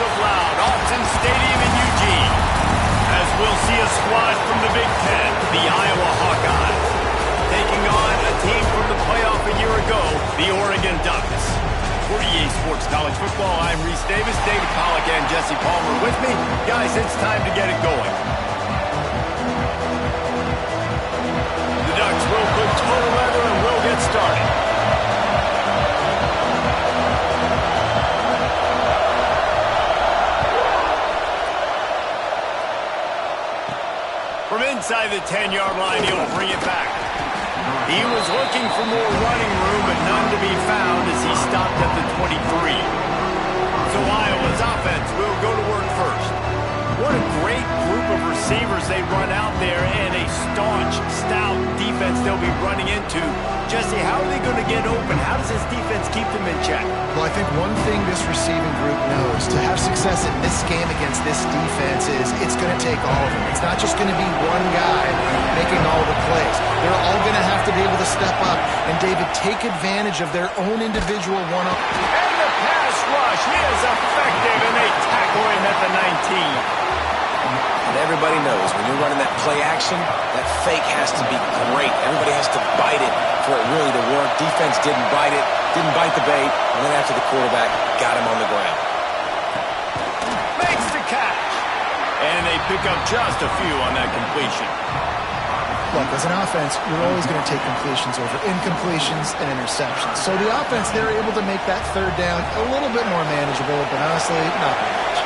of loud. Autzen Stadium in Eugene. As we'll see a squad from the Big Ten, the Iowa Hawkeyes, taking on a team from the playoff a year ago, the Oregon Ducks. For EA Sports College Football, I'm Reese Davis, David Pollack, and Jesse Palmer with me. Guys, it's time to get it going. The Ducks will put total leather and we'll get started. From inside the 10-yard line, he'll bring it back. He was looking for more running room, but none to be found as he stopped at the 23. So Iowa's offense will go to work first. What a great group of receivers they run out there, and a staunch, stout defense they'll be running into. Jesse, how are they going to get open? How does this defense keep them in check? Well, I think one thing this receiving group knows, to have success in this game against this defense is it's going to take all of them. It's not just going to be one guy making all the plays. They're all going to have to be able to step up and, David, take advantage of their own individual one-up. And the pass rush is effective, and they tackle him at the 19. And everybody knows when you're running that play action, that fake has to be great. Everybody has to bite it for it really to work. Defense didn't bite it, didn't bite the bait, and then after the quarterback got him on the ground. Makes the catch. And they pick up just a few on that completion. Look, as an offense, you're always going to take completions over incompletions and interceptions. So the offense, they're able to make that third down a little bit more manageable, but honestly, not very much.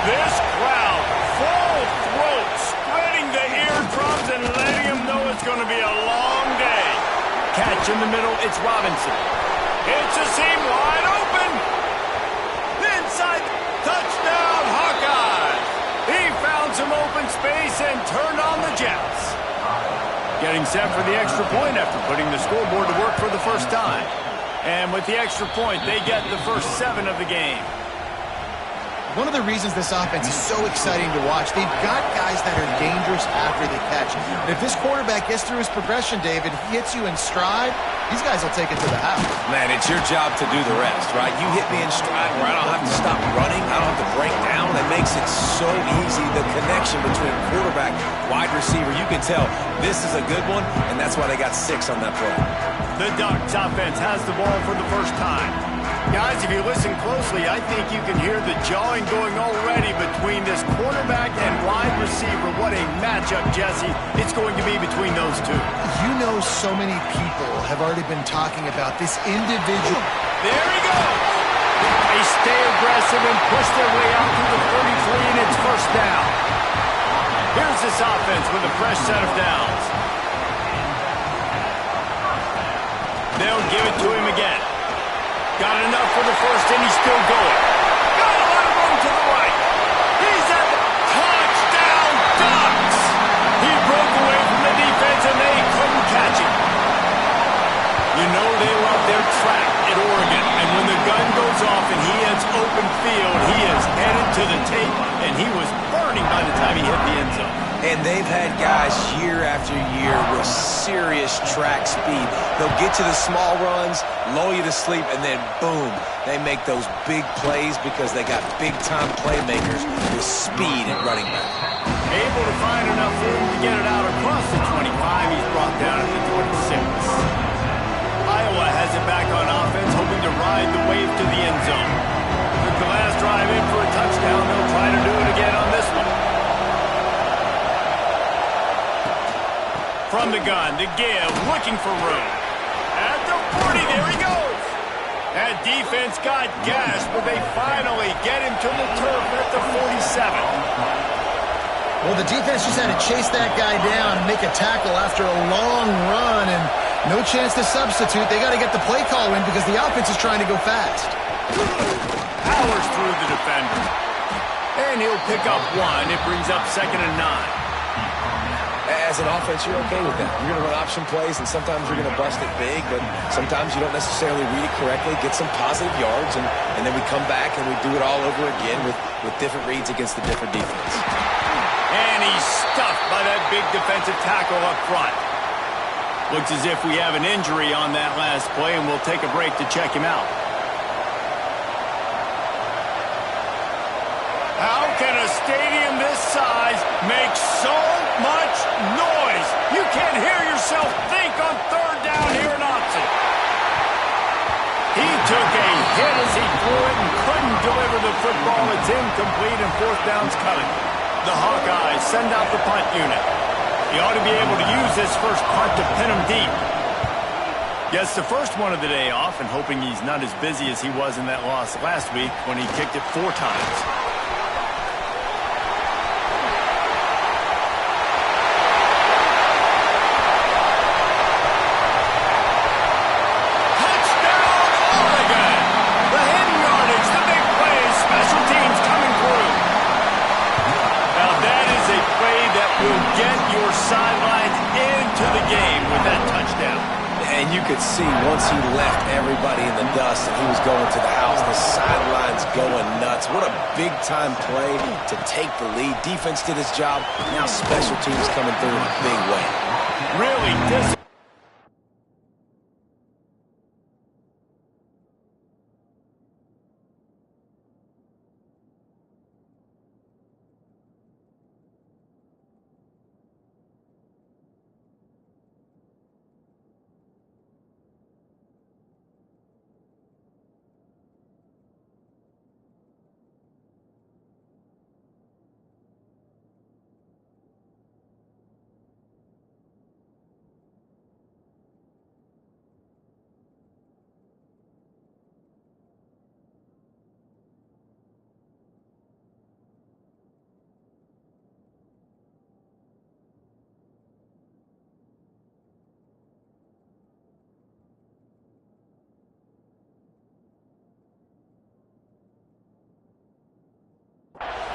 This crowd, full throat, spreading the eardrums and letting them know it's going to be a long day. Catch in the middle, it's Robinson. It's a seam wide open. Inside, touchdown, Hawkeyes. He found some open space and turned on the Jets. Getting set for the extra point after putting the scoreboard to work for the first time. And with the extra point, they get the first 7 of the game. One of the reasons this offense is so exciting to watch, they've got guys that are dangerous after they catch. And if this quarterback gets through his progression, David, he hits you in stride, these guys will take it to the house. Man, it's your job to do the rest, right? You hit me in stride where I don't have to stop running, I don't have to break down. It makes it so easy, the connection between quarterback, wide receiver. You can tell this is a good one, and that's why they got 6 on that play. The Ducks offense has the ball for the first time. Guys, if you listen closely, I think you can hear the jawing going already between this quarterback and wide receiver. What a matchup, Jesse, it's going to be between those two. You know, so many people have already been talking about this individual. There he goes. They stay aggressive and push their way out to the 33, and it's first down. Here's this offense with a fresh set of downs. They'll give it to him again. Got enough for the first, and he's still going. Got a lot of room to the right. He's at the touchdown, Ducks. He broke away from the defense, and they couldn't catch him. You know they love their track at Oregon, and when the gun goes off and he hits open field, he is headed to the tape, and he was burning by the time he hit the end zone. And they've had guys year after year with serious track speed. They'll get to the small runs, lull you to sleep, and then boom, they make those big plays because they got big-time playmakers with speed at running back. Able to find enough room to get it out across the 25. He's brought down at the 26. Iowa has it back on offense, hoping to ride the wave to the end zone. Took the last drive in for a touchdown. They'll try to do it again on this one. From the gun to give, looking for room. At the 40, there he goes. That defense got gashed, but they finally get him to the turf at the 47. Well, the defense just had to chase that guy down and make a tackle after a long run, and no chance to substitute. They got to get the play call in because the offense is trying to go fast. Powers through the defender. And he'll pick up 1. It brings up 2nd and 9. As an offense, you're okay with that. You're going to run option plays, and sometimes you're going to bust it big, but sometimes you don't necessarily read it correctly, get some positive yards, and then we come back and we do it all over again with different reads against the different defense. And he's stuffed by that big defensive tackle up front. Looks as if we have an injury on that last play, and we'll take a break to check him out. can a stadium this size make so much noise? You can't hear yourself think on third down here in Austin. He took a hit as he threw it and couldn't deliver the football. It's incomplete and fourth down's coming. The Hawkeyes send out the punt unit. He ought to be able to use this first punt to pin him deep. Gets the first one of the day off and hoping he's not as busy as he was in that loss last week when he kicked it 4 times. Sidelines into the game with that touchdown. And you could see once he left everybody in the dust and he was going to the house, the sidelines going nuts. What a big-time play to take the lead. Defense did its job. Now special teams coming through in a big way. Really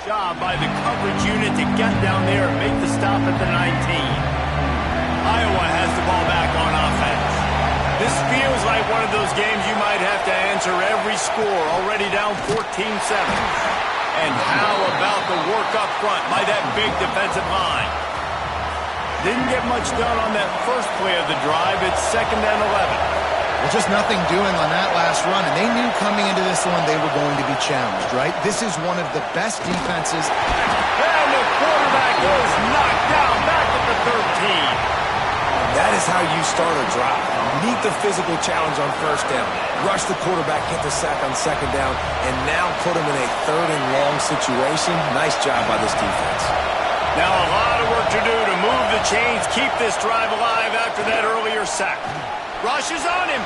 job by the coverage unit to get down there and make the stop at the 19. Iowa has the ball back on offense. This feels like one of those games you might have to answer every score, already down 14-7. And how about the work up front by that big defensive line? Didn't get much done on that first play of the drive. It's 2nd and 11. Well, just nothing doing on that last run, and they knew coming into this one they were going to be challenged, right? This is one of the best defenses. And the quarterback is knocked down back at the 13. That is how you start a drive. Meet the physical challenge on first down. Rush the quarterback, get the sack on 2nd down, and now put him in a 3rd and long situation. Nice job by this defense. Now a lot of work to do to move the chains, keep this drive alive after that earlier sack. Rush is on him.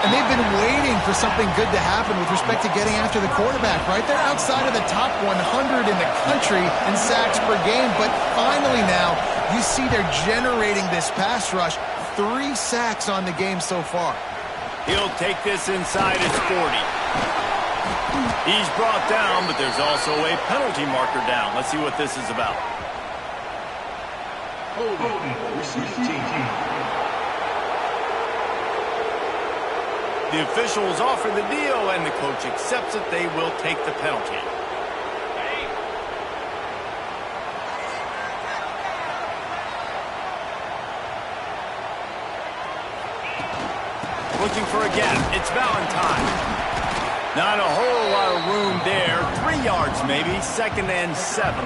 And they've been waiting for something good to happen with respect to getting after the quarterback, right? They're outside of the top 100 in the country in sacks per game, but finally now you see they're generating this pass rush. 3 sacks on the game so far. He'll take this inside his 40. He's brought down, but there's also a penalty marker down. Let's see what this is about. The officials offer the deal, and the coach accepts it. They will take the penalty. Looking for a gap. It's Valentine. Not a whole lot of room there. 3 yards maybe. 2nd and 7.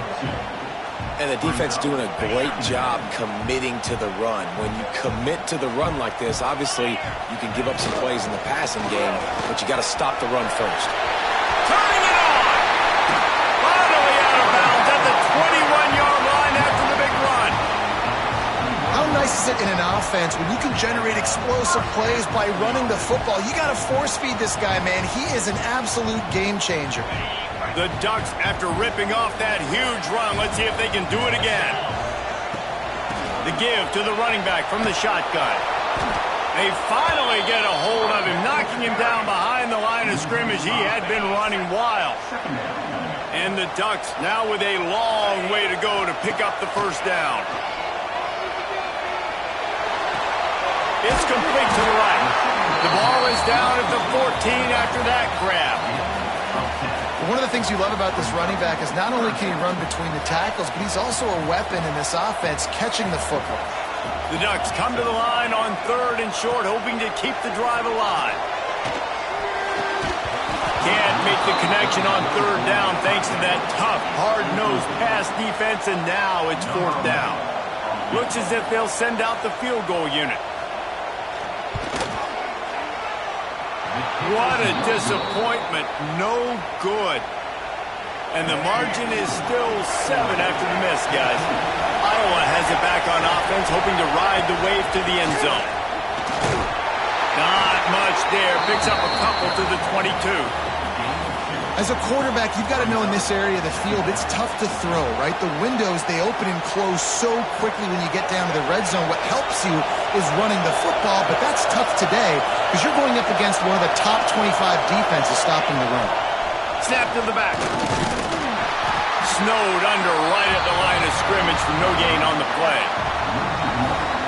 And the defense doing a great job committing to the run. When you commit to the run like this, obviously you can give up some plays in the passing game, but you got to stop the run first. Turning it on! Finally out of bounds at the 21-yard line after the big run. How nice is it in an offense when you can generate explosive plays by running the football? You got to force feed this guy, man. He is an absolute game changer. The Ducks, after ripping off that huge run, let's see if they can do it again. The give to the running back from the shotgun. They finally get a hold of him, knocking him down behind the line of scrimmage. He had been running wild. And the Ducks now with a long way to go to pick up the first down. It's complete to the right. The ball is down at the 14 after that grab. One of the things you love about this running back is not only can he run between the tackles, but he's also a weapon in this offense, catching the football. The Ducks come to the line on 3rd and short, hoping to keep the drive alive. can't make the connection on third down thanks to that tough, hard-nosed pass defense, and now it's fourth down. Looks as if they'll send out the field goal unit. What a disappointment. No good. And the margin is still 7 after the miss, guys. Iowa has it back on offense, hoping to ride the wave to the end zone. Not much there. Picks up a couple to the 22. As a quarterback, you've got to know in this area of the field, it's tough to throw, right? The windows, they open and close so quickly when you get down to the red zone. What helps you is running the football, but that's tough today because you're going up against one of the top 25 defenses stopping the run. Snap to the back. Snowed under right at the line of scrimmage for no gain on the play.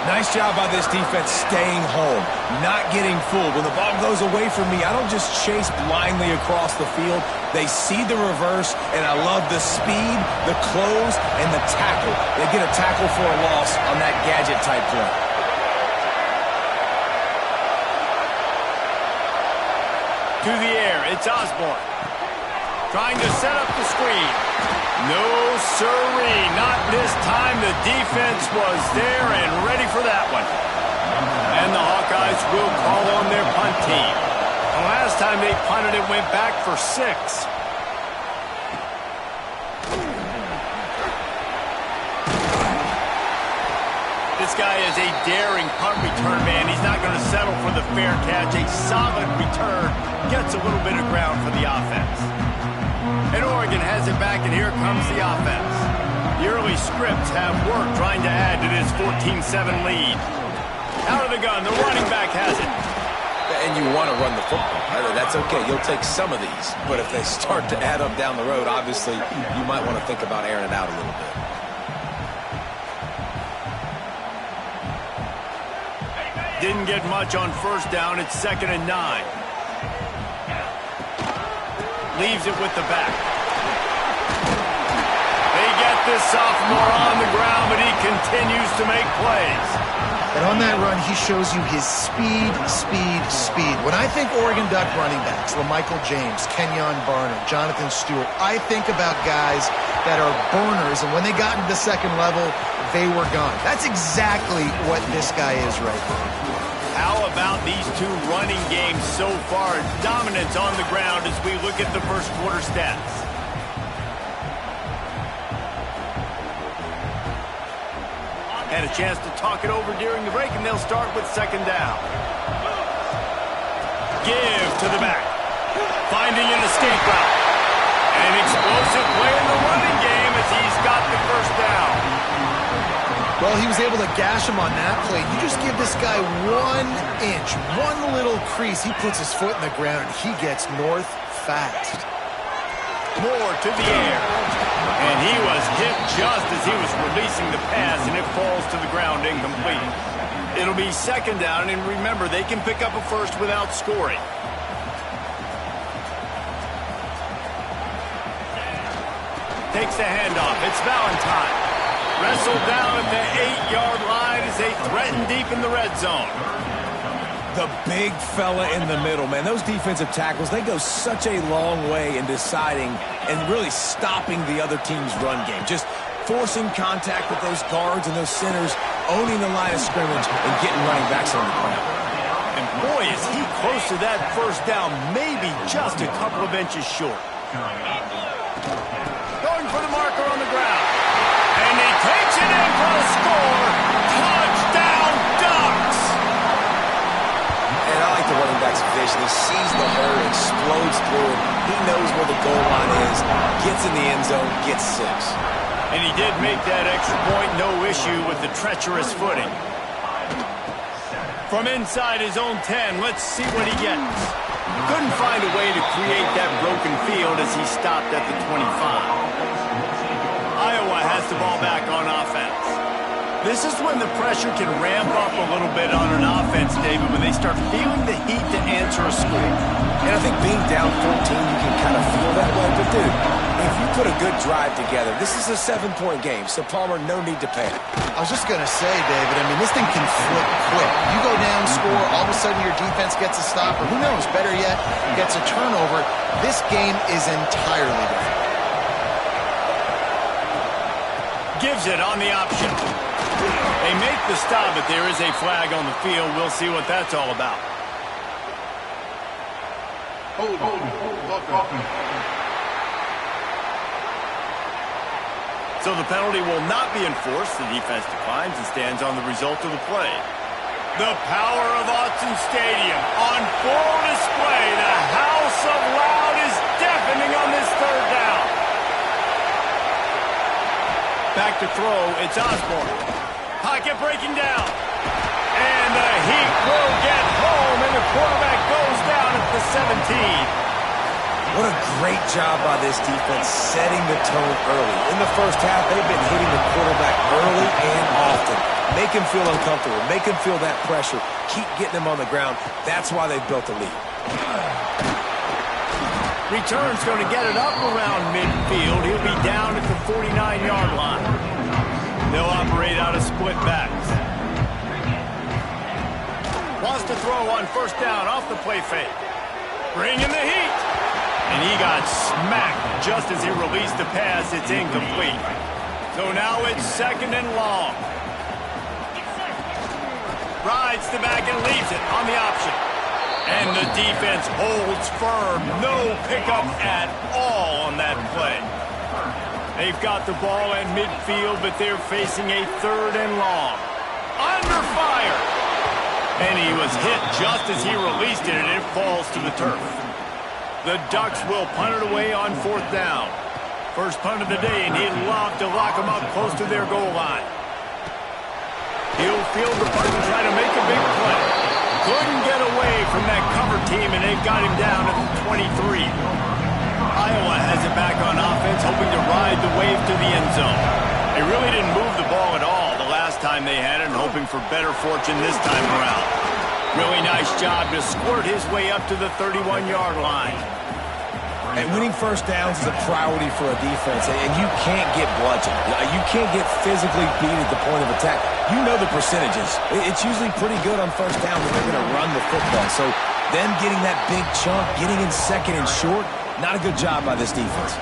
Nice job by this defense staying home, not getting fooled. When the ball goes away from me, I don't just chase blindly across the field. They see the reverse, and I love the speed, the close, and the tackle. They get a tackle for a loss on that gadget-type play. To the air, it's Osborne. Trying to set up the screen. No siree, not this time. The defense was there and ready for that one. And the Hawkeyes will call on their punt team. The last time they punted, it went back for 6. This guy is a daring punt return man. He's not going to settle for the fair catch. A solid return gets a little bit of ground for the offense. And Oregon has it back, and here comes the offense. The early scripts have worked trying to add to this 14-7 lead. Out of the gun, the running back has it. And you want to run the football. That's okay. You'll take some of these. But if they start to add up down the road, obviously, you might want to think about airing it out a little bit. Didn't get much on first down. It's 2nd and 9. Leaves it with the back. They get this sophomore on the ground, but he continues to make plays. And on that run, he shows you his speed, speed, speed. When I think Oregon Duck running backs, LaMichael James, Kenyon Barner, Jonathan Stewart, I think about guys that are burners, and when they got into the second level, they were gone. That's exactly what this guy is right now. How about these two running games so far? Dominance on the ground as we look at the first quarter stats. Had a chance to talk it over during the break, and they'll start with 2nd down. Give to the back. Finding an escape route. An explosive play in the running game as he's got the first down. Well, he was able to gash him on that play. You just give this guy 1 inch, one little crease. He puts his foot in the ground, and he gets north fast. Moore to the air. And he was hit just as he was releasing the pass, and it falls to the ground incomplete. It'll be 2nd down, and remember, they can pick up a first without scoring. Takes the handoff. It's Valentine. Wrestled down at the 8-yard line as they threaten deep in the red zone. The big fella in the middle, man. Those defensive tackles, they go such a long way in deciding and really stopping the other team's run game. Just forcing contact with those guards and those centers, owning the line of scrimmage and getting running backs on the ground. And boy, is he close to that first down, maybe just a couple of inches short. Going for the marker on the ground. And he takes it in for a score. Touchdown, Ducks! And I like the running back's vision. He sees the hole, explodes through it. He knows where the goal line is, gets in the end zone, gets 6. And he did make that extra point, no issue with the treacherous footing. From inside his own 10, let's see what he gets. Couldn't find a way to create that broken field as he stopped at the 25. Iowa has the ball back on offense. This is when the pressure can ramp up a little bit on an offense, David, when they start feeling the heat to answer a score. And I think being down 14, you can kind of feel that way. But, dude, if you put a good drive together. This is a 7-point game, so Palmer, no need to panic. I was just going to say, David, I mean, this thing can flip quick. You go down, score, all of a sudden your defense gets a stop, or who knows, better yet, gets a turnover. This game is entirely different. Gives it on the option. They make the stop, but there is a flag on the field. We'll see what that's all about. Hold. So the penalty will not be enforced. The defense declines and stands on the result of the play. The power of Autzen Stadium on full display. The house of loud is deafening on this third down. Back to throw, it's Osborne. Pocket breaking down. And the Heat will get home, and the quarterback goes down at the 17. What a great job by this defense setting the tone early. In the first half, they've been hitting the quarterback early and often. Make him feel uncomfortable. Make him feel that pressure. Keep getting him on the ground. That's why they've built the lead. Return's going to get it up around midfield. He'll be down at the 49-yard line. They'll operate out of split backs. Wants to throw on first down off the play fake. Bring in the heat. And he got smacked just as he released the pass. It's incomplete. So now it's second and long. Rides the back and leaves it on the option. And the defense holds firm. No pickup at all on that play. They've got the ball at midfield, but they're facing a third and long. Under fire. And he was hit just as he released it, and it falls to the turf. The Ducks will punt it away on fourth down. First punt of the day, and he'd love to lock them up close to their goal line. He'll field the punt and try to make a big play. Couldn't get away from that cover team, and they've got him down at the 23. Iowa has it back on offense, hoping to ride the wave to the end zone. They really didn't move the ball at all the last time they had it, and hoping for better fortune this time around. Really nice job to squirt his way up to the 31-yard line. And winning first downs is a priority for a defense, and you can't get bludgeoned. You can't get physically beat at the point of attack. You know the percentages. It's usually pretty good on first down when they're going to run the football. So them getting that big chunk, getting in second and short, not a good job by this defense.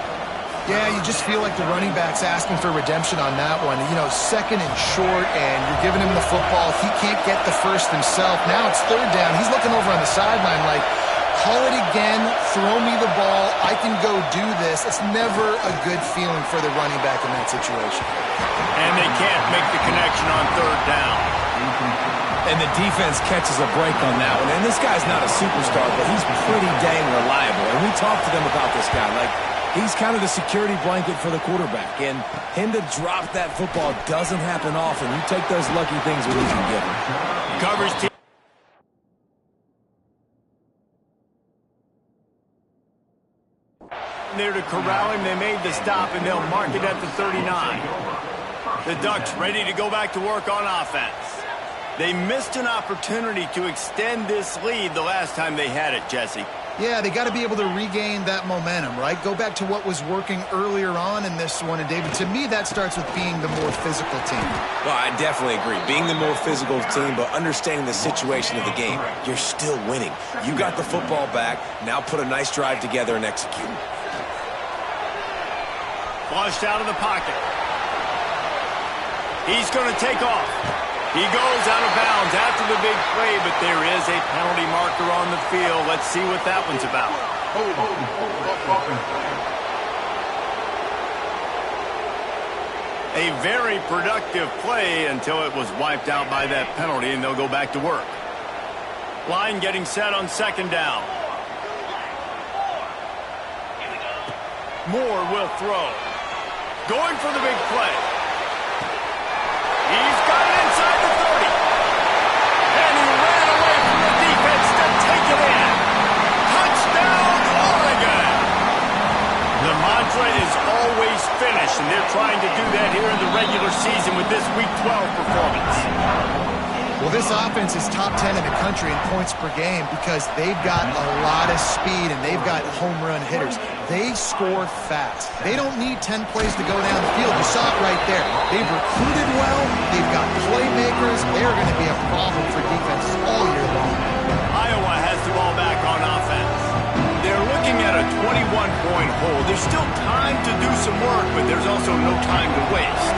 Yeah, you just feel like the running back's asking for redemption on that one. You know, second and short, and you're giving him the football. He can't get the first himself. Now it's third down. He's looking over on the sideline like, call it again, throw me the ball, I can go do this. It's never a good feeling for the running back in that situation. And they can't make the connection on third down. And the defense catches a break on that one. And this guy's not a superstar, but he's pretty dang reliable. And we talked to them about this guy. Like, he's kind of the security blanket for the quarterback. And him to drop that football doesn't happen often. You take those lucky things when you can get them. Coverage team. There to corral him. They made the stop, and they'll mark it at the 39. The Ducks ready to go back to work on offense. They missed an opportunity to extend this lead the last time they had it, Jesse. Yeah, they got to be able to regain that momentum, right? Go back to what was working earlier on in this one. And, David, to me, that starts with being the more physical team. Well, I definitely agree. Being the more physical team, but understanding the situation of the game, you're still winning. You got the football back. Now put a nice drive together and execute. Flushed out of the pocket. He's going to take off. He goes out of bounds after the big play, but there is a penalty marker on the field. Let's see what that one's about. A very productive play until it was wiped out by that penalty, and they'll go back to work. Line getting set on second down. Moore will throw. Going for the big play. He's got it inside the 30. And he ran away from the defense to take it in. Touchdown, Oregon. The mantra is always finish, and they're trying to do that here in the regular season with this Week 12 performance. Well, this offense is top 10 in the country in points per game because they've got a lot of speed and they've got home run hitters. They score fast. They don't need 10 plays to go down the field. You saw it right there. They've recruited well. They've got playmakers. They are going to be a problem for defenses all year long. Iowa has the ball back on offense. They're looking at a 21-point hold. There's still time to do some work, but there's also no time to waste.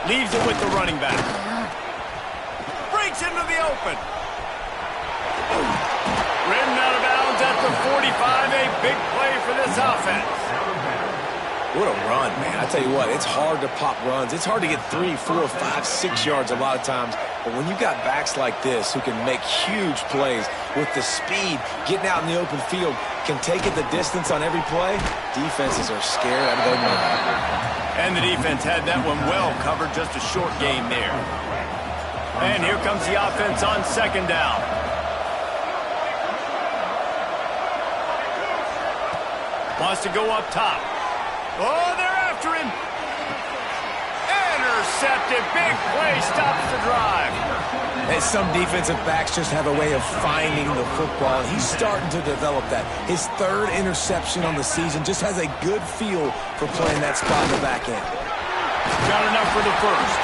Leaves it with the running back. Breaks into the open. Ridden out of bounds at the 45. A big play for this offense. What a run, man. I tell you what, it's hard to pop runs. It's hard to get 3, 4, 5, 6 yards a lot of times. But when you've got backs like this who can make huge plays with the speed, getting out in the open field, can take it the distance on every play, defenses are scared out of their mind. And the defense had that one well covered, just a short game there. And here comes the offense on second down. Wants to go up top. Oh, they're after him. Intercepted. Big play stops the drive. And some defensive backs just have a way of finding the football. He's starting to develop that. His third interception on the season, just has a good feel for playing that spot in the back end. Got enough for the first.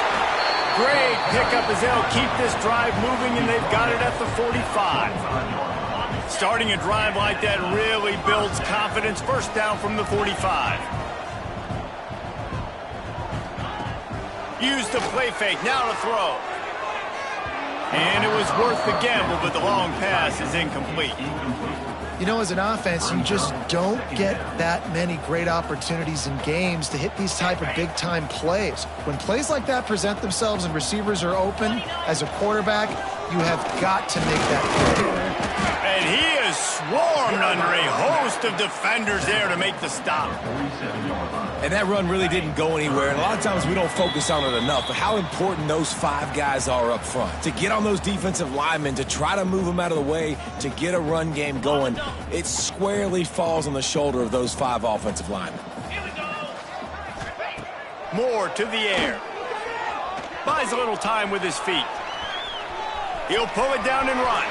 Great pickup as they'll keep this drive moving, and they've got it at the 45. Starting a drive like that really builds confidence. First down from the 45. Use the play fake, now to throw. And it was worth the gamble, but the long pass is incomplete. You know, as an offense, you just don't get that many great opportunities in games to hit these type of big-time plays. When plays like that present themselves and receivers are open, as a quarterback, you have got to make that play. And he is swarmed under a host of defenders there to make the stop. And that run really didn't go anywhere. And a lot of times we don't focus on it enough, but how important those 5 guys are up front. To get on those defensive linemen, to try to move them out of the way, to get a run game going, it squarely falls on the shoulder of those 5 offensive linemen. Moore to the air. Buys a little time with his feet. He'll pull it down and run.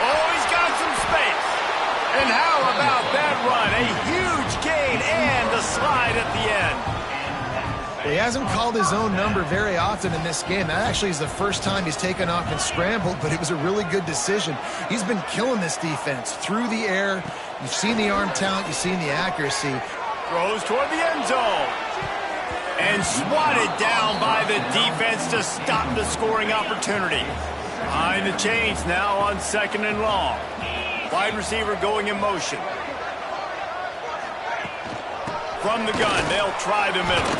Oh, he's got some space. And how about that run? A huge gain and a slide at the end. He hasn't called his own number very often in this game. That actually is the first time he's taken off and scrambled, but it was a really good decision. He's been killing this defense through the air. You've seen the arm talent. You've seen the accuracy. Throws toward the end zone. And swatted down by the defense to stop the scoring opportunity. Behind the chains now on second and long. Wide receiver going in motion. From the gun, they'll try the middle.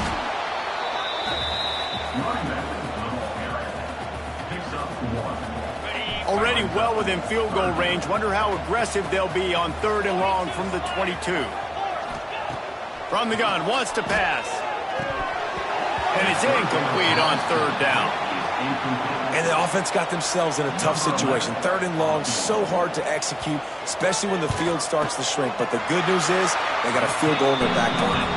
Already well within field goal range. Wonder how aggressive they'll be on third and long from the 22. From the gun, wants to pass. And it's incomplete on third down. And the offense got themselves in a tough situation. Third and long, so hard to execute, especially when the field starts to shrink. But the good news is they got a field goal in their back pocket.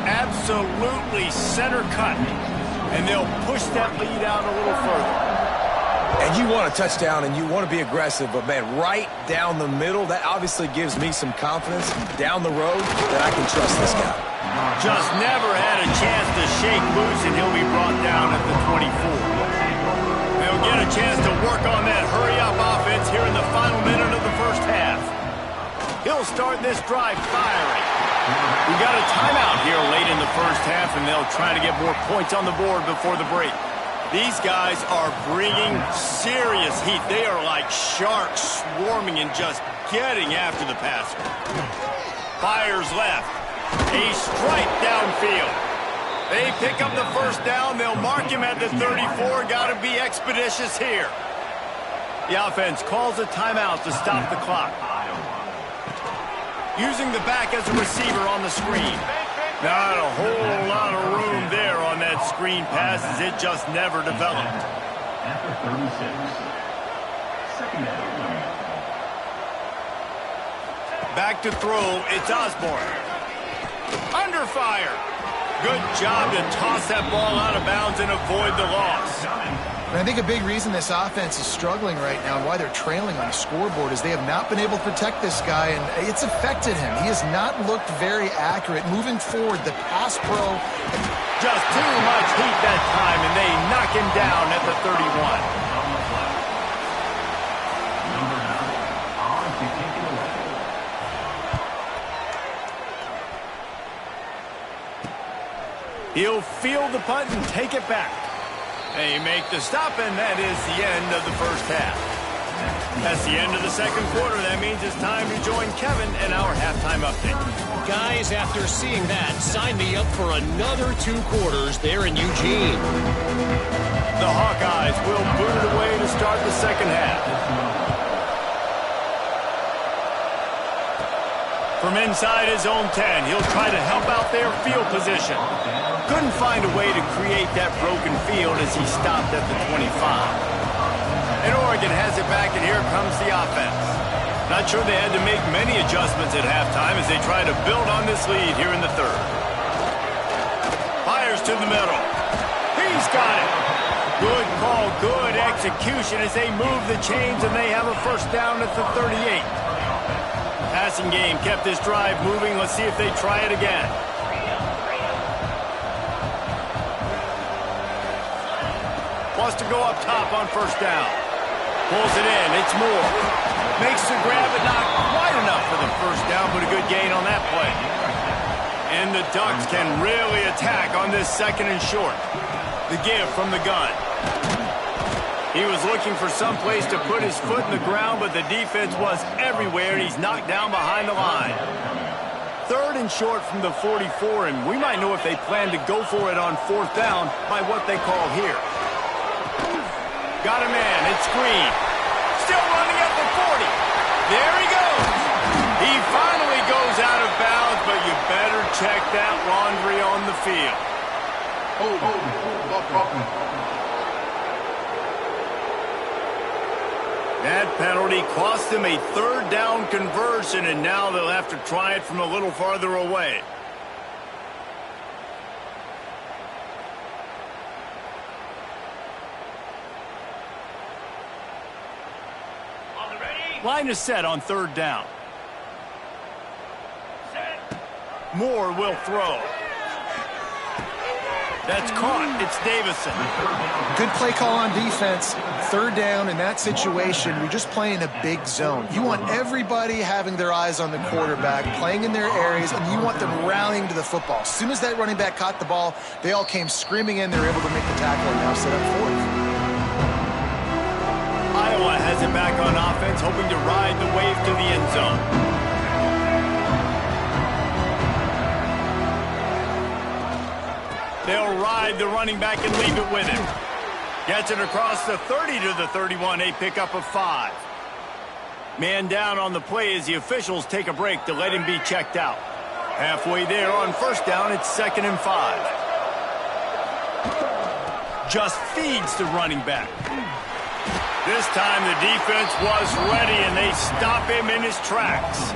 Absolutely center cut. And they'll push that lead out a little further. And you want a touchdown and you want to be aggressive, but, man, right down the middle, that obviously gives me some confidence down the road that I can trust this guy. Just never had a chance to shake loose, and he'll be brought down at the 24. They'll get a chance to work on that hurry-up offense here in the final minute of the first half. He'll start this drive firing. We got a timeout here late in the first half, and they'll try to get more points on the board before the break. These guys are bringing serious heat. They are like sharks swarming and just getting after the passer. Fires left. A strike downfield. They pick up the first down. They'll mark him at the 34. Got to be expeditious here. The offense calls a timeout to stop the clock. Using the back as a receiver on the screen. Not a whole lot of room there on that screen pass as it just never developed. After 36, second down. Back to throw, it's Osborne. under fire. Good job to toss that ball out of bounds and avoid the loss. And I think a big reason this offense is struggling right now and why they're trailing on the scoreboard is they have not been able to protect this guy, and it's affected him. He has not looked very accurate. Moving forward, the pass pro... Just too much heat that time, and they knock him down at the 31. Number 9, on to kick it away. He'll field the punt and take it back. They make the stop, and that is the end of the first half. That's the end of the second quarter. That means it's time to join Kevin in our halftime update. Guys, after seeing that, sign me up for another 2 quarters there in Eugene. The Hawkeyes will boot it away to start the second half. From inside his own 10, he'll try to help out their field position. Couldn't find a way to create that broken field as he stopped at the 25. And Oregon has it back, and here comes the offense. Not sure they had to make many adjustments at halftime as they try to build on this lead here in the third. Fires to the middle. He's got it. Good call, good execution as they move the chains, and they have a first down at the 38. Passing game kept this drive moving. Let's see if they try it again. Wants to go up top on first down. Pulls it in. It's Moore. Makes the grab, but not wide enough for the first down, but a good gain on that play. And the Ducks can really attack on this second and short. The give from the gun. He was looking for some place to put his foot in the ground, but the defense was everywhere, and he's knocked down behind the line. Third and short from the 44, and we might know if they plan to go for it on fourth down by what they call here. Got a man. It's Green. Still running at the 40. There he goes. He finally goes out of bounds, but you better check that laundry on the field. That penalty cost them a third down conversion, and now they'll have to try it from a little farther away. Line is set on third down. Moore will throw. That's caught. It's Davison. Good play call on defense. Third down in that situation, you're just playing a big zone. You want everybody having their eyes on the quarterback, playing in their areas, and you want them rallying to the football. As soon as that running back caught the ball, they all came screaming in. They were able to make the tackle and now set up fourth. Iowa has it back on offense, hoping to ride the wave to the end zone. They'll ride the running back and leave it with him. Gets it across the 30 to the 31, a pickup of 5. Man down on the play as the officials take a break to let him be checked out. Halfway there on first down, it's 2nd and 5. Just feeds the running back. This time the defense was ready, and they stop him in his tracks.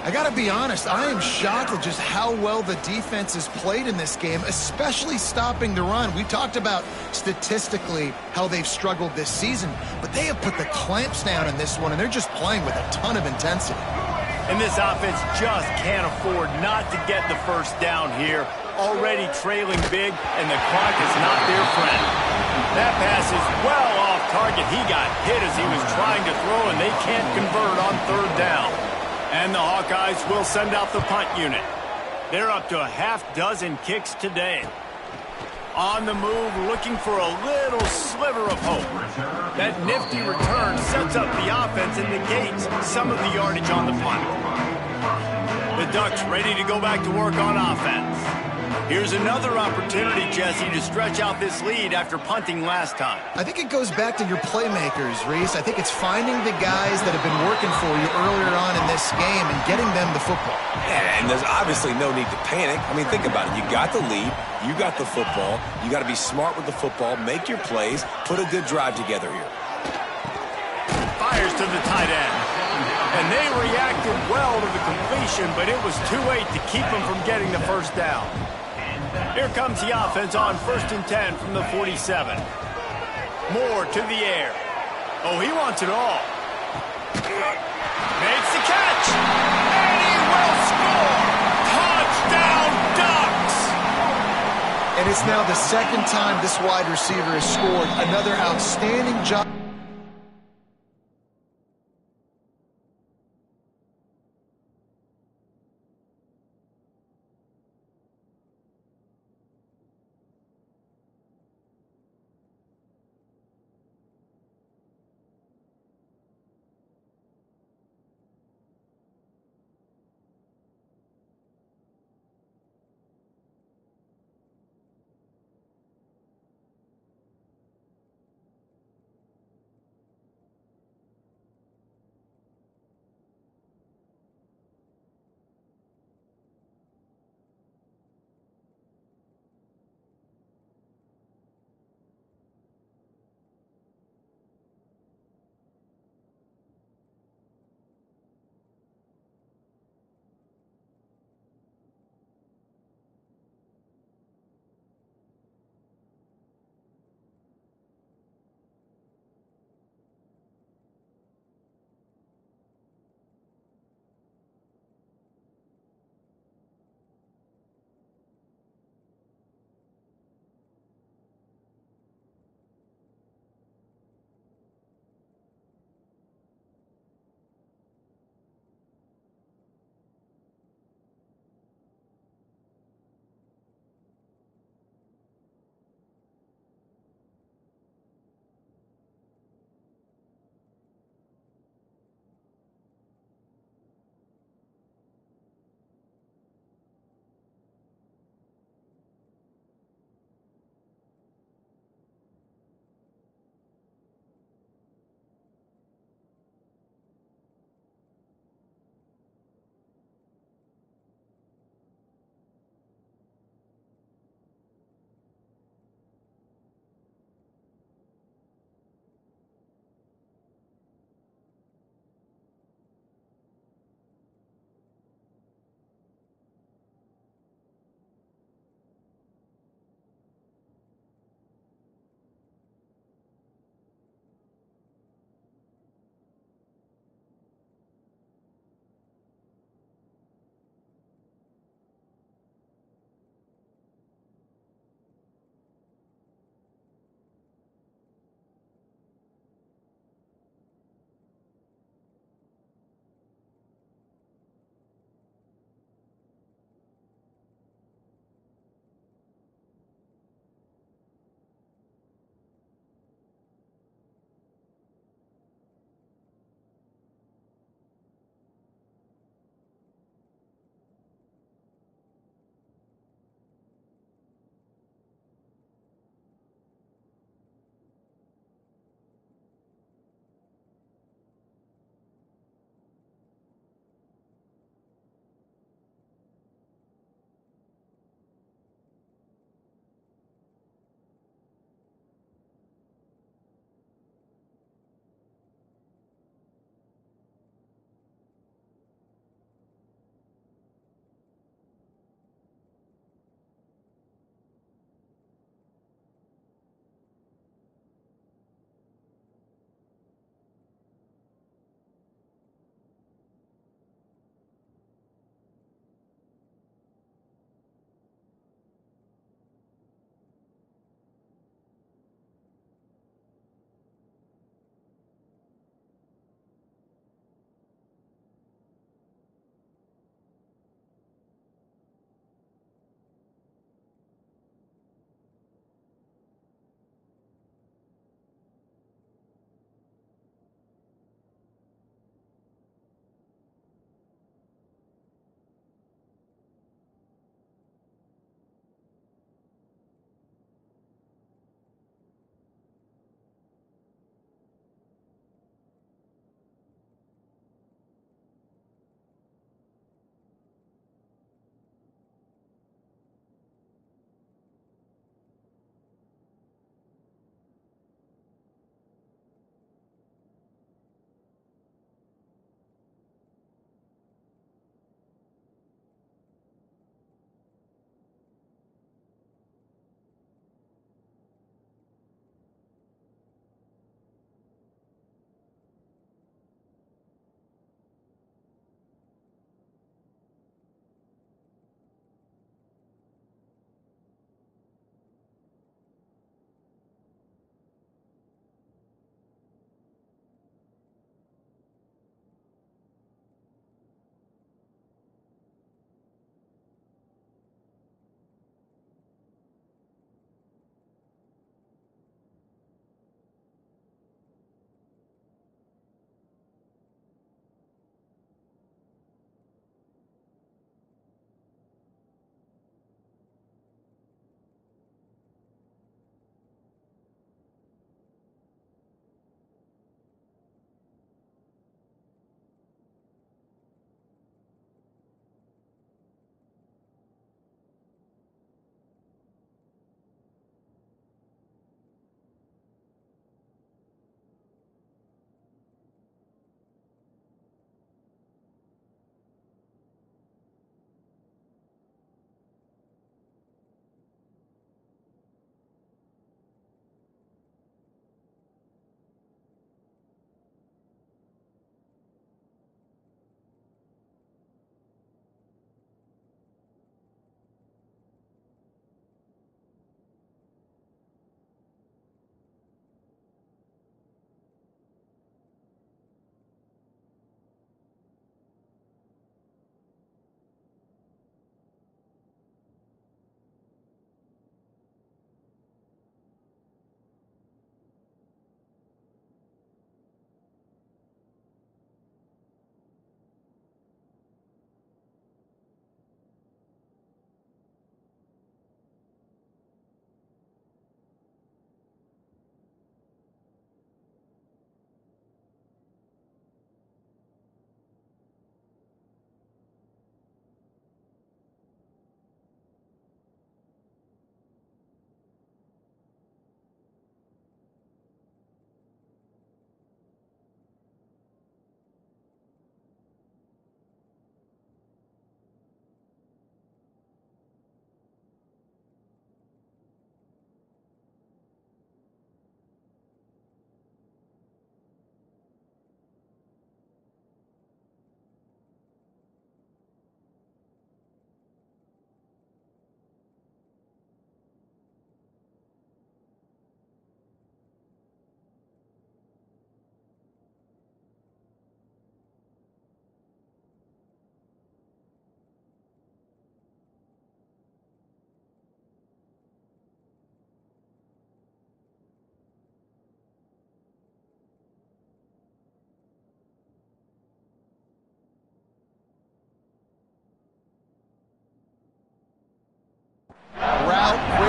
I got to be honest, I am shocked at just how well the defense has played in this game, especially stopping the run. We talked about statistically how they've struggled this season, but they have put the clamps down in this one, and they're just playing with a ton of intensity. And this offense just can't afford not to get the first down here. Already trailing big, and the clock is not their friend. That pass is well off target. He got hit as he was trying to throw, and they can't convert on third down. And the Hawkeyes will send out the punt unit. They're up to a half-dozen kicks today. On the move, looking for a little sliver of hope. That nifty return sets up the offense and negates some of the yardage on the punt. The Ducks ready to go back to work on offense. Here's another opportunity, Jesse, to stretch out this lead after punting last time. I think it goes back to your playmakers, Reese. I think it's finding the guys that have been working for you earlier on in this game and getting them the football. Yeah, and there's obviously no need to panic. I mean, think about it. You got the lead. You got the football. You got to be smart with the football, make your plays, put a good drive together here. Fires to the tight end. And they reacted well to the completion, but it was too late to keep them from getting the first down. Here comes the offense on 1st and 10 from the 47. Moore to the air. Oh, he wants it all. Makes the catch. And he will score. Touchdown, Ducks. And it's now the second time this wide receiver has scored. Another outstanding job.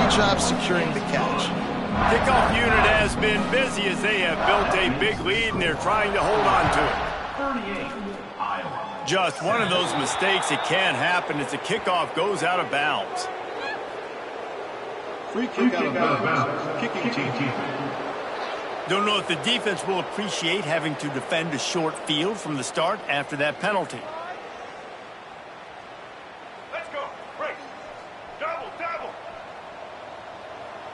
great job securing the catch. Kickoff unit has been busy as they have built a big lead and they're trying to hold on to it. 38, Iowa. Just one of those mistakes that can happen as the kickoff goes out of bounds. Free kick out of bounds. Kicking team. Don't know if the defense will appreciate having to defend a short field from the start after that penalty. Let's go. Break. Double.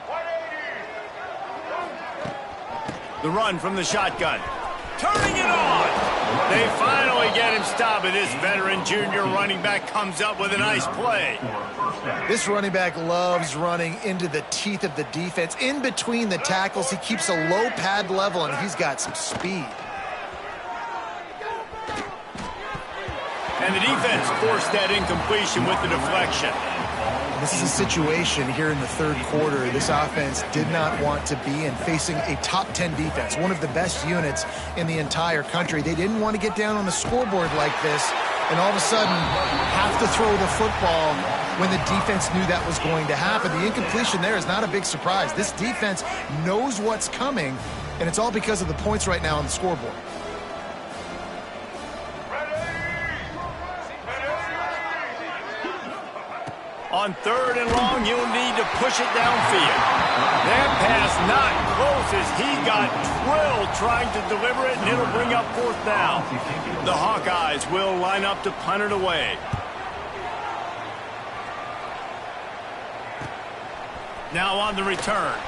180. The run from the shotgun. Turning it on. They finally get him stopped, but this veteran junior running back comes up with a nice play. This running back loves running into the teeth of the defense. In between the tackles, he keeps a low pad level, and he's got some speed. And the defense forced that incompletion with the deflection. This is a situation here in the third quarter this offense did not want to be in, facing a top 10 defense, one of the best units in the entire country. They didn't want to get down on the scoreboard like this and all of a sudden have to throw the football when the defense knew that was going to happen. The incompletion there is not a big surprise. This defense knows what's coming, and it's all because of the points right now on the scoreboard. On 3rd and long, you'll need to push it downfield. That pass not close as he got drilled trying to deliver it, and it'll bring up 4th down. The Hawkeyes will line up to punt it away. Now on the return.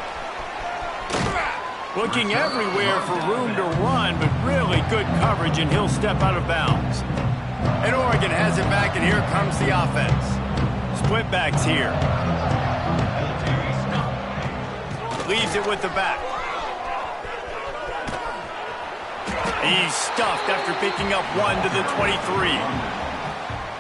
Looking everywhere for room to run, but really good coverage, and he'll step out of bounds. And Oregon has it back, and here comes the offense. Split backs here. Leaves it with the back. He's stuffed after picking up 1 to the 23.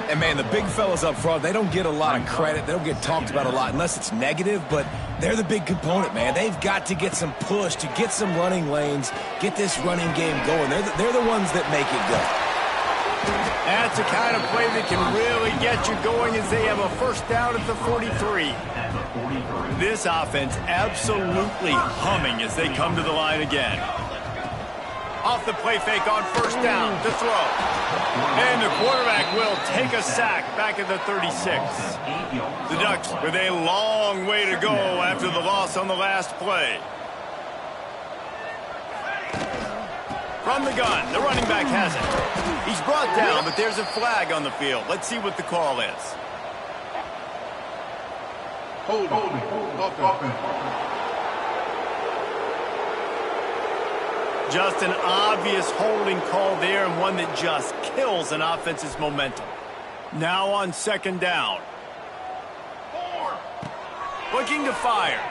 And, man, the big fellas up front, they don't get a lot of credit. They don't get talked about a lot unless it's negative, but they're the big component, man. They've got to get some push, to get some running lanes, get this running game going. They're the ones that make it go. That's the kind of play that can really get you going as they have a 1st down at the 43. This offense absolutely humming as they come to the line again. Off the play fake on 1st down to throw. And the quarterback will take a sack back at the 36. The Ducks with a long way to go after the loss on the last play. From the gun, the running back has it. He's brought down, but there's a flag on the field. Let's see what the call is. Holding. Just an obvious holding call there, and one that just kills an offense's momentum. Now on 2nd down. Looking to fire.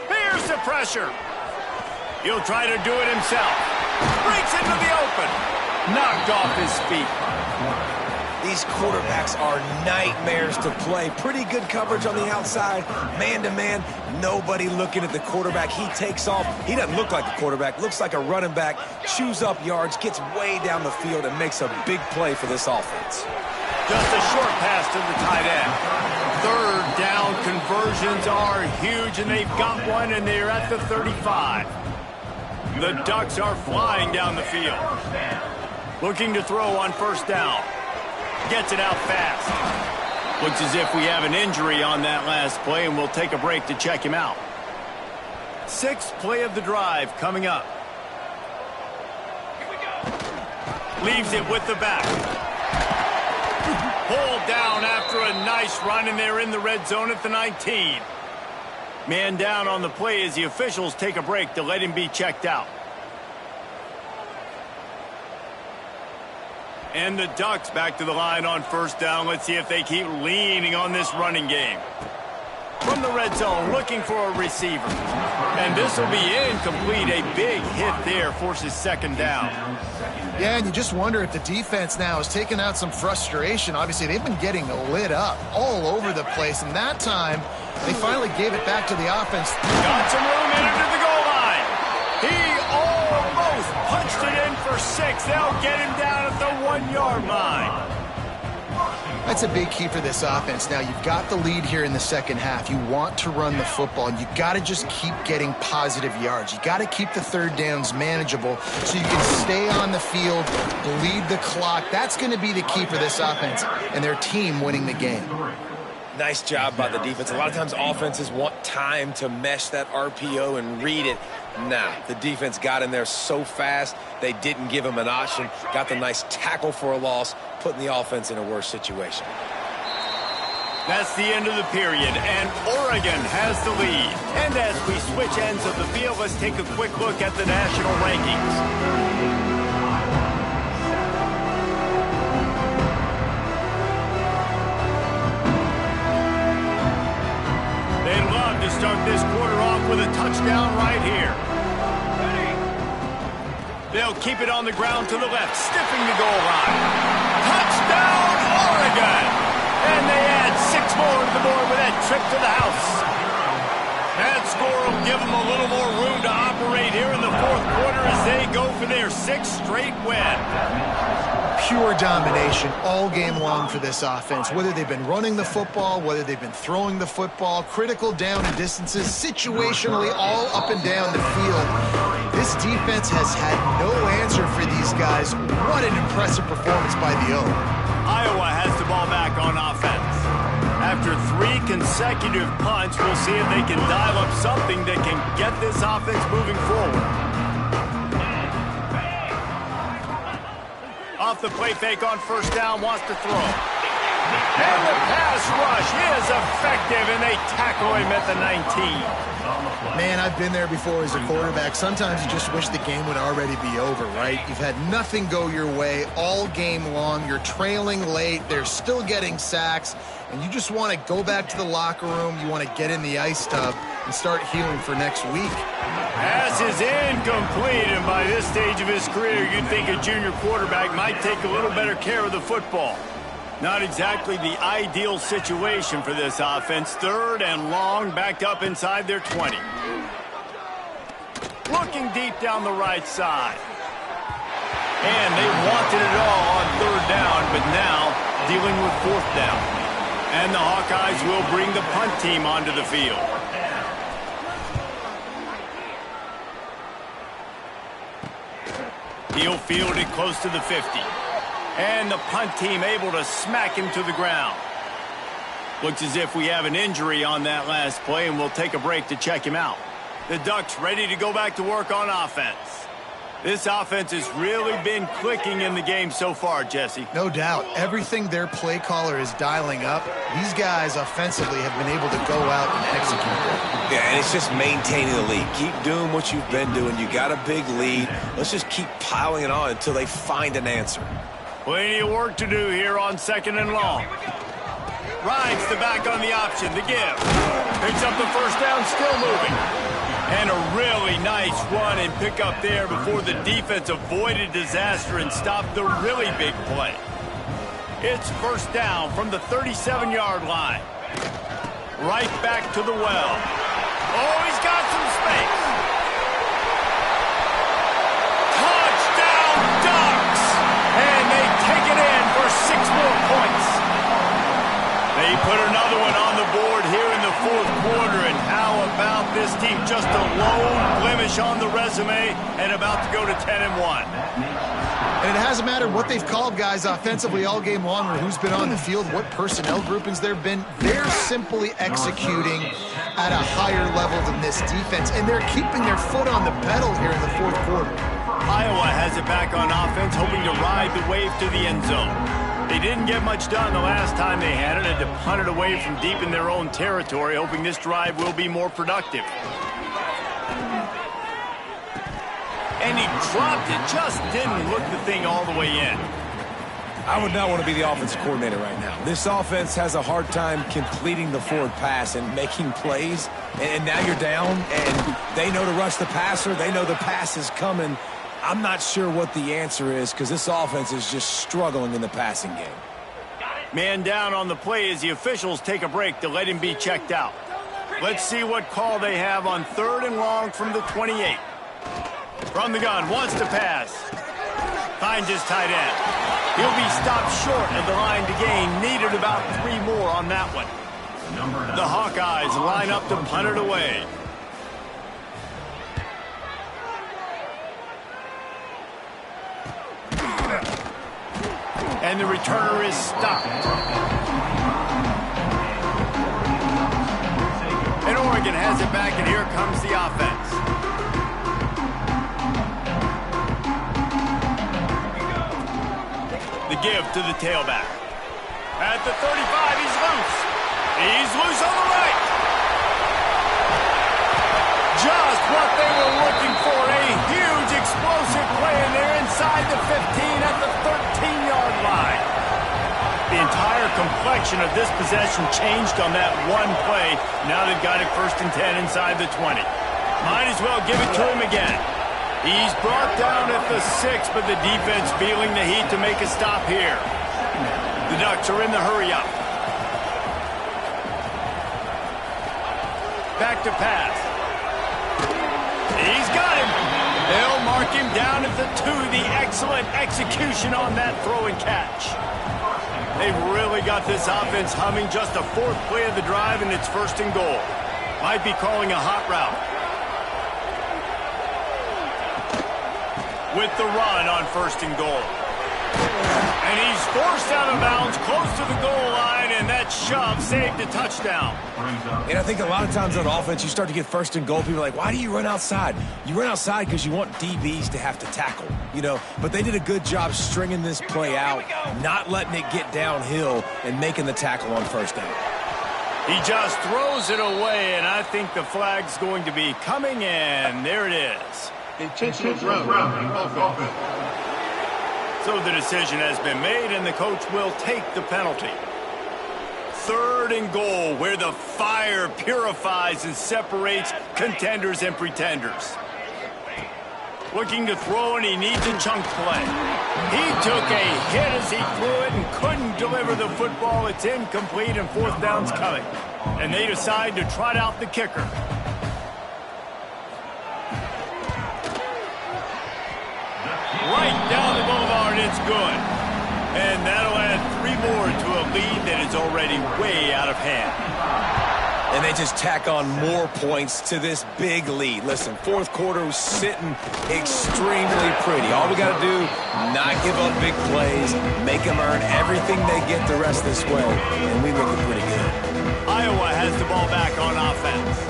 Here's the pressure. He'll try to do it himself. Breaks into the open. Knocked off his feet. These quarterbacks are nightmares to play. Pretty good coverage on the outside. Man-to-man, nobody looking at the quarterback. He takes off. He doesn't look like a quarterback. Looks like a running back. Chews up yards, gets way down the field, and makes a big play for this offense. Just a short pass to the tight end. 3rd down conversions are huge, and they've got one, and they're at the 35. The Ducks are flying down the field. Looking to throw on 1st down. Gets it out fast. Looks as if we have an injury on that last play, and we'll take a break to check him out. 6th play of the drive coming up. Leaves it with the back. Pulled down after a nice run, and they're in the red zone at the 19. Man down on the play as the officials take a break to let him be checked out. And the Ducks back to the line on 1st down. Let's see if they keep leaning on this running game. From the red zone, looking for a receiver. And this will be incomplete. A big hit there forces 2nd down. Yeah, and you just wonder if the defense now has taken out some frustration. Obviously, they've been getting lit up all over the place, and that time they finally gave it back to the offense. Got some room in under the goal line. He almost punched it in for 6. They'll get him down at the 1-yard line. That's a big key for this offense. Now, you've got the lead here in the second half. You want to run the football, and you got to just keep getting positive yards. You got to keep the third downs manageable so you can stay on the field, bleed the clock. That's going to be the key for this offense and their team winning the game. Nice job by the defense. A lot of times offenses want time to mesh that RPO and read it. Nah, the defense got in there so fast, they didn't give him an option. Got the nice tackle for a loss, putting the offense in a worse situation. That's the end of the period, and Oregon has the lead. And as we switch ends of the field, let's take a quick look at the national rankings. They'd love to start this quarter off with a touchdown right here. They'll keep it on the ground to the left, stiffing the goal line. Touchdown, Oregon! And they add 6 more to the board with that trip to the house. That score will give them a little more room to operate here in the fourth quarter as they go for their 6th straight win. Pure domination all game long for this offense. Whether they've been running the football, whether they've been throwing the football, critical down and distances, situationally all up and down the field. This defense has had no answer for these guys. What an impressive performance by the O. Iowa has the ball back on offense. After 3 consecutive punts, we'll see if they can dial up something that can get this offense moving forward. Off the play fake on first down, wants to throw. And the pass rush is effective, and they tackle him at the 19. Man, I've been there before as a quarterback. Sometimes you just wish the game would already be over, right? You've had nothing go your way all game long. You're trailing late. They're still getting sacks. And you just want to go back to the locker room. You want to get in the ice tub and start healing for next week. Pass is incomplete, and by this stage of his career, you'd think a junior quarterback might take a little better care of the football. Not exactly the ideal situation for this offense. 3rd and long, backed up inside their 20. Looking deep down the right side. And they wanted it all on 3rd down, but now dealing with 4th down. And the Hawkeyes will bring the punt team onto the field. He'll field it close to the 50. And the punt team able to smack him to the ground. Looks as if we have an injury on that last play, and we'll take a break to check him out. The Ducks ready to go back to work on offense. This offense has really been clicking in the game so far, Jesse. No doubt. Everything their play caller is dialing up, these guys offensively have been able to go out and execute. Yeah, and it's just maintaining the lead. Keep doing what you've been doing. You got a big lead. Let's just keep piling it on until they find an answer. Plenty of work to do here on 2nd and long. Rides the back on the option, the give. Picks up the first down, still moving. And a really nice run and pick up there before the defense avoided disaster and stopped the really big play. It's first down from the 37-yard line. Right back to the well. Oh, he's got some space. Touchdown, Ducks! And they take it in for 6 more points. They put another one on the board here in the 4th quarter, and how about this team? Just a lone blemish on the resume and about to go to 10-1. And it hasn't mattered what they've called guys offensively all game long or who's been on the field, what personnel groupings there have been. They're simply executing at a higher level than this defense, and they're keeping their foot on the pedal here in the 4th quarter. Iowa has it back on offense, hoping to ride the wave to the end zone. They didn't get much done the last time they had it, and to punt it away from deep in their own territory, hoping this drive will be more productive. And he dropped it, just didn't look the thing all the way in. I would not want to be the offensive coordinator right now. This offense has a hard time completing the forward pass and making plays, and now you're down, and they know to rush the passer. They know the pass is coming. I'm not sure what the answer is because this offense is just struggling in the passing game. Man down on the play as the officials take a break to let him be checked out. Let's see what call they have on 3rd and long from the 28. From the gun, wants to pass. Finds his tight end. He'll be stopped short of the line to gain. Needed about 3 more on that one. The Hawkeyes line up to punt it away. And the returner is stopped. And Oregon has it back, and here comes the offense. The give to the tailback. At the 35, he's loose. He's loose on the right. Just what they were looking for. A huge explosive play, and they're inside the 15 at the 13-yard line. The entire complexion of this possession changed on that one play. Now they've got it 1st and 10 inside the 20. Might as well give it to him again. He's brought down at the 6, but the defense feeling the heat to make a stop here. The Ducks are in the hurry-up. Back to pass. He's got him. They'll mark him down at the 2. The excellent execution on that throw and catch. They've really got this offense humming. Just a 4th play of the drive, and it's 1st and goal. Might be calling a hot route. With the run on 1st and goal. And he's forced out of bounds close to the goal line, and that shove saved a touchdown. And I think a lot of times on offense, you start to get 1st and goal. People are like, why do you run outside? You run outside because you want DBs to have to tackle, you know. But they did a good job stringing this play out, not letting it get downhill, and making the tackle on 1st down. He just throws it away, and I think the flag's going to be coming in. There it is. Intentional grounding offense. So the decision has been made, and the coach will take the penalty. 3rd and goal, where the fire purifies and separates contenders and pretenders. Looking to throw, and he needs a chunk play. He took a hit as he threw it and couldn't deliver the football. It's incomplete, and 4th down's coming. And they decide to trot out the kicker. Right down the boulevard, it's good. And that'll add 3 more to a lead that is already way out of hand. And they just tack on more points to this big lead. Listen, 4th quarter was sitting extremely pretty. All we got to do, not give up big plays, make them earn everything they get the rest of this way, and we look pretty good. Iowa has the ball back on offense.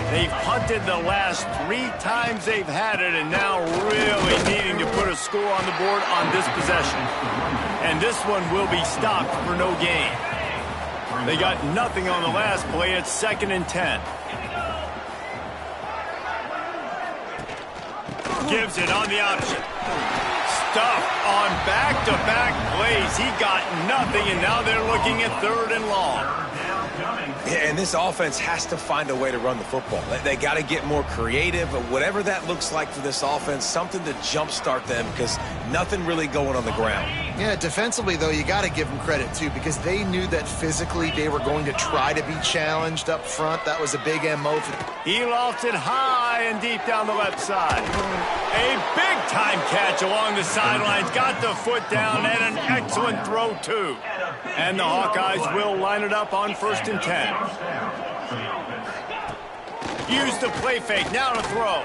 They've punted the last 3 times they've had it, and now really needing to put a score on the board on this possession. And this one will be stopped for no gain. They got nothing on the last play. It's 2nd and 10. Gives it on the option. Stuffed on back-to-back plays. He got nothing, and now they're looking at 3rd and long. Yeah, and this offense has to find a way to run the football. They got to get more creative, but whatever that looks like for this offense, something to jumpstart them, because nothing really going on the ground. Yeah, defensively, though, you got to give them credit, too, because they knew that physically they were going to try to be challenged up front. That was a big MO for them. He lofts it high and deep down the left side. A big-time catch along the sidelines. Got the foot down, and an excellent throw, too. And the Hawkeyes will line it up on 1st and 10. Use the play fake, now to throw.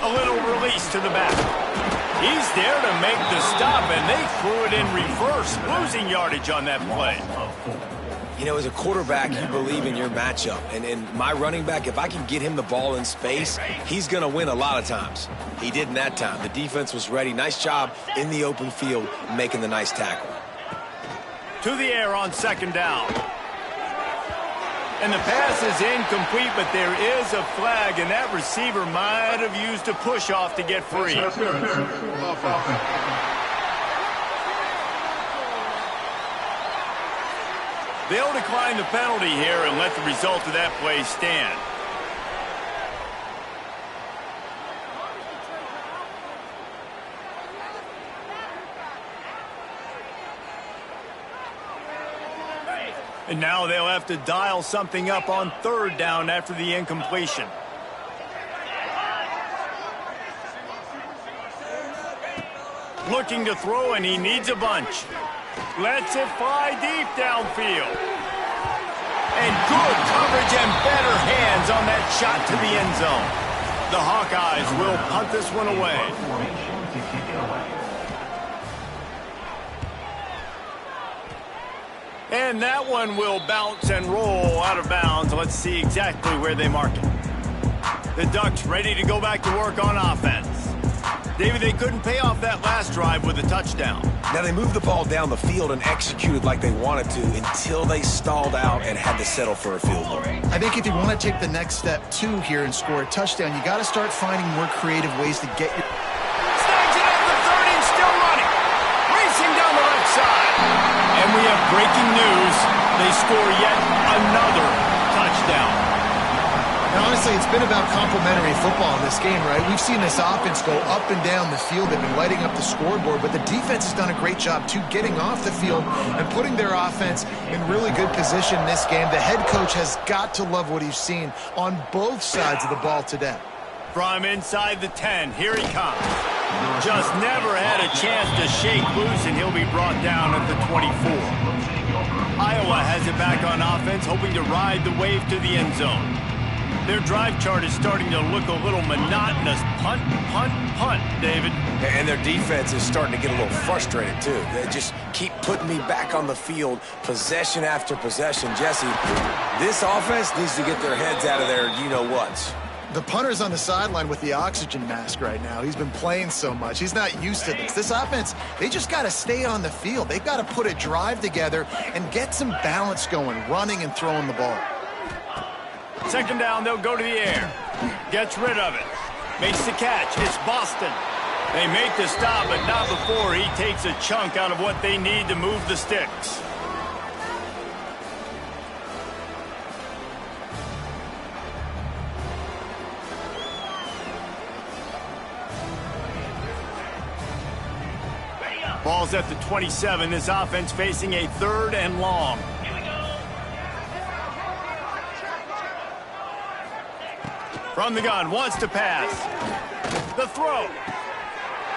A little release to the back. He's there to make the stop, and they threw it in reverse, losing yardage on that play. You know, as a quarterback, you believe in your matchup. And my running back, if I can get him the ball in space, he's going to win a lot of times. He did in that time. The defense was ready. Nice job in the open field making the nice tackle. To the air on 2nd down. And the pass is incomplete, but there is a flag, and that receiver might have used a push-off to get free. They'll decline the penalty here and let the result of that play stand. And now they'll have to dial something up on 3rd down after the incompletion. Looking to throw, and he needs a bunch. Lets it fly deep downfield. And good coverage and better hands on that shot to the end zone. The Hawkeyes will punt this one away. Formation to kick it away. And that one will bounce and roll out of bounds. Let's see exactly where they mark it. The Ducks ready to go back to work on offense. David, they couldn't pay off that last drive with a touchdown. Now, they moved the ball down the field and executed like they wanted to until they stalled out and had to settle for a field goal. I think if you want to take the next step, too, here and score a touchdown, you got to start finding more creative ways to get your... Snags it at the 30 and still running. Racing down the left side. And we have breaking news. They score yet another touchdown. Now, honestly, it's been about complementary football in this game, right? We've seen this offense go up and down the field. They've been lighting up the scoreboard, but the defense has done a great job, too, getting off the field and putting their offense in really good position in this game. The head coach has got to love what he's seen on both sides of the ball today. From inside the 10, here he comes. Just never had a chance to shake loose, and he'll be brought down at the 24. Iowa has it back on offense, hoping to ride the wave to the end zone. Their drive chart is starting to look a little monotonous. Punt, punt, punt, David. And their defense is starting to get a little frustrated, too. They just keep putting me back on the field, possession after possession. Jesse, this offense needs to get their heads out of their you-know-whats. The punter's on the sideline with the oxygen mask right now. He's been playing so much. He's not used to this. This offense, they just got to stay on the field. They've got to put a drive together and get some balance going, running and throwing the ball. Second down, they'll go to the air. Gets rid of it. Makes the catch. It's Boston. They make the stop, but not before he takes a chunk out of what they need to move the sticks. Ball's at the 27. This offense facing a 3rd and long. From the gun, wants to pass. The throw.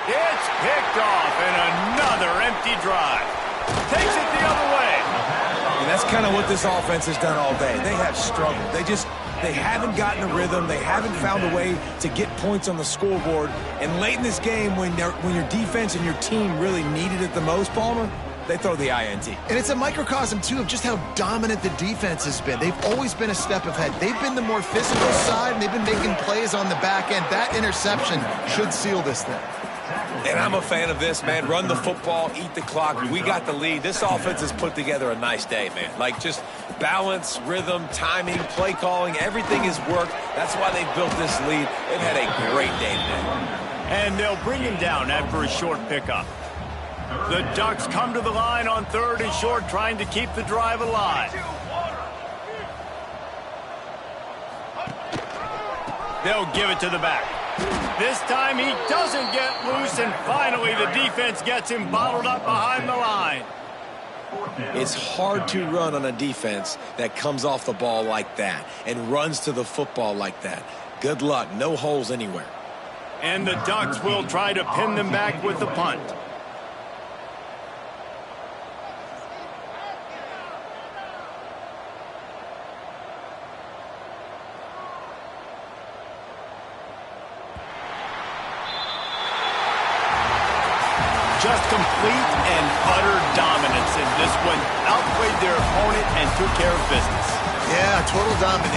It's picked off, and another empty drive. Takes it the other way. And that's kind of what this offense has done all day. They have struggled. They haven't gotten a rhythm. They haven't found a way to get points on the scoreboard. And late in this game, when your defense and your team really needed it the most, Palmer, they throw the INT. And it's a microcosm, too, of just how dominant the defense has been. They've always been a step ahead. They've been the more physical side, and they've been making plays on the back end. That interception should seal this thing. And I'm a fan of this, man. Run the football, eat the clock. We got the lead. This offense has put together a nice day, man. Like, just balance, rhythm, timing, play calling, everything has worked. That's why they built this lead. They've had a great day today. And they'll bring him down after a short pickup. The Ducks come to the line on 3rd and short, trying to keep the drive alive. They'll give it to the back. This time he doesn't get loose, and finally the defense gets him bottled up behind the line. It's hard to run on a defense that comes off the ball like that and runs to the football like that. Good luck. No holes anywhere. And the Ducks will try to pin them back with the punt. Just complete and utter dominance in this one. Outplayed their opponent and took care of business. Yeah, total domination.